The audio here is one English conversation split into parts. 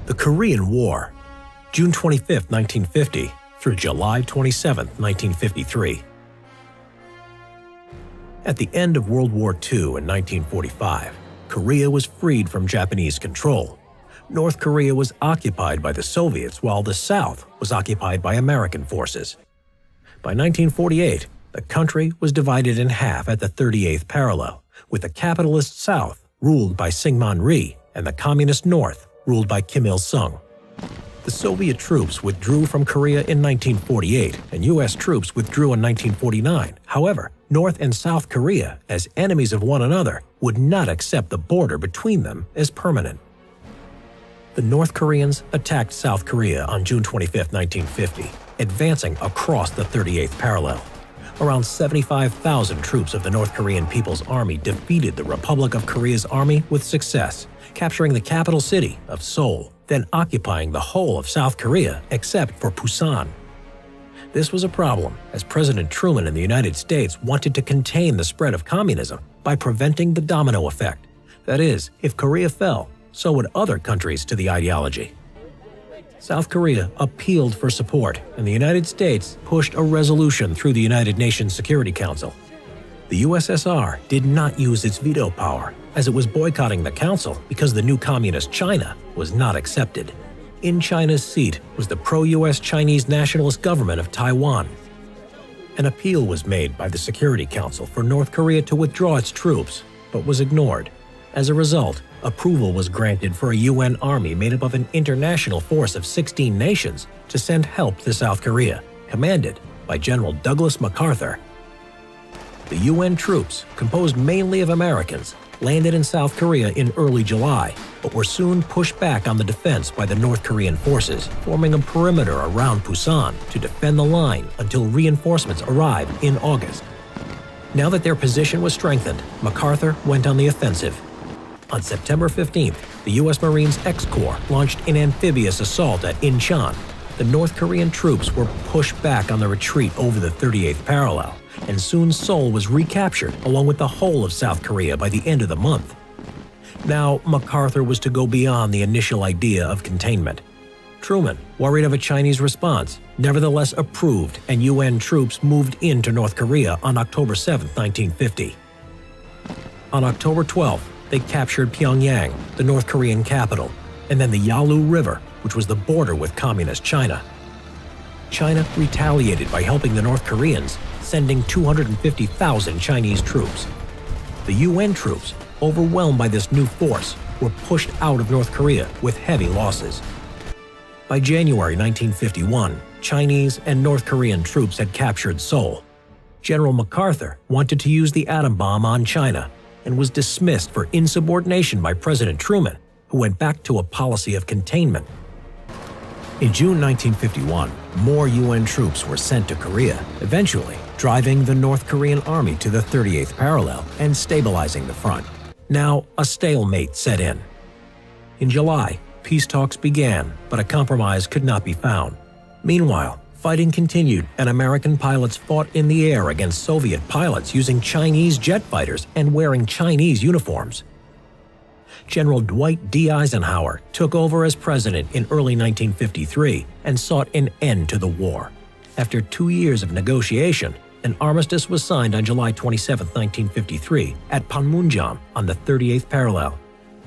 The Korean War, June 25, 1950 through July 27, 1953. At the end of World War II in 1945, Korea was freed from Japanese control. North Korea was occupied by the Soviets while the South was occupied by American forces. By 1948, the country was divided in half at the 38th parallel, with the capitalist South ruled by Syngman Rhee and the communist North ruled by Kim Il-sung. The Soviet troops withdrew from Korea in 1948 and U.S. troops withdrew in 1949. However, North and South Korea, as enemies of one another, would not accept the border between them as permanent. The North Koreans attacked South Korea on June 25, 1950, advancing across the 38th parallel. Around 75,000 troops of the North Korean People's Army defeated the Republic of Korea's army with success, capturing the capital city of Seoul, then occupying the whole of South Korea except for Busan. This was a problem, as President Truman in the United States wanted to contain the spread of communism by preventing the domino effect. That is, if Korea fell, so would other countries to the ideology. South Korea appealed for support, and the United States pushed a resolution through the United Nations Security Council. The USSR did not use its veto power, as it was boycotting the council because the new communist China was not accepted. In China's seat was the pro-US Chinese nationalist government of Taiwan. An appeal was made by the Security Council for North Korea to withdraw its troops, but was ignored. As a result, approval was granted for a UN army made up of an international force of 16 nations to send help to South Korea, commanded by General Douglas MacArthur. The UN troops, composed mainly of Americans, landed in South Korea in early July, but were soon pushed back on the defense by the North Korean forces, forming a perimeter around Busan to defend the line until reinforcements arrived in August. Now that their position was strengthened, MacArthur went on the offensive. On September 15th, the U.S. Marines X-Corps launched an amphibious assault at Incheon. The North Korean troops were pushed back on the retreat over the 38th parallel, and soon Seoul was recaptured along with the whole of South Korea by the end of the month. Now, MacArthur was to go beyond the initial idea of containment. Truman, worried of a Chinese response, nevertheless approved, and UN troops moved into North Korea on October 7, 1950. On October 12th, they captured Pyongyang, the North Korean capital, and then the Yalu River, which was the border with Communist China. China retaliated by helping the North Koreans, sending 250,000 Chinese troops. The UN troops, overwhelmed by this new force, were pushed out of North Korea with heavy losses. By January 1951, Chinese and North Korean troops had captured Seoul. General MacArthur wanted to use the atom bomb on China and was dismissed for insubordination by President Truman, who went back to a policy of containment. In June 1951, more UN troops were sent to Korea, eventually driving the North Korean army to the 38th parallel and stabilizing the front. Now, a stalemate set in. In July, peace talks began, but a compromise could not be found. Meanwhile, fighting continued, and American pilots fought in the air against Soviet pilots using Chinese jet fighters and wearing Chinese uniforms. General Dwight D. Eisenhower took over as president in early 1953 and sought an end to the war. After 2 years of negotiation, an armistice was signed on July 27, 1953, at Panmunjom on the 38th parallel.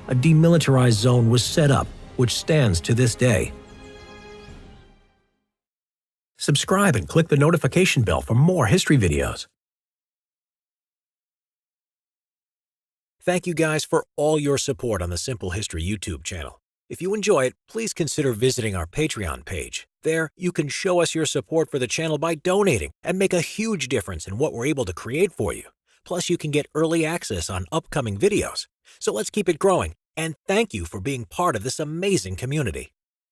A demilitarized zone was set up, which stands to this day. Subscribe and click the notification bell for more history videos. Thank you guys for all your support on the Simple History YouTube channel. If you enjoy it, please consider visiting our Patreon page. There, you can show us your support for the channel by donating and make a huge difference in what we're able to create for you. Plus, you can get early access on upcoming videos. So let's keep it growing, and thank you for being part of this amazing community.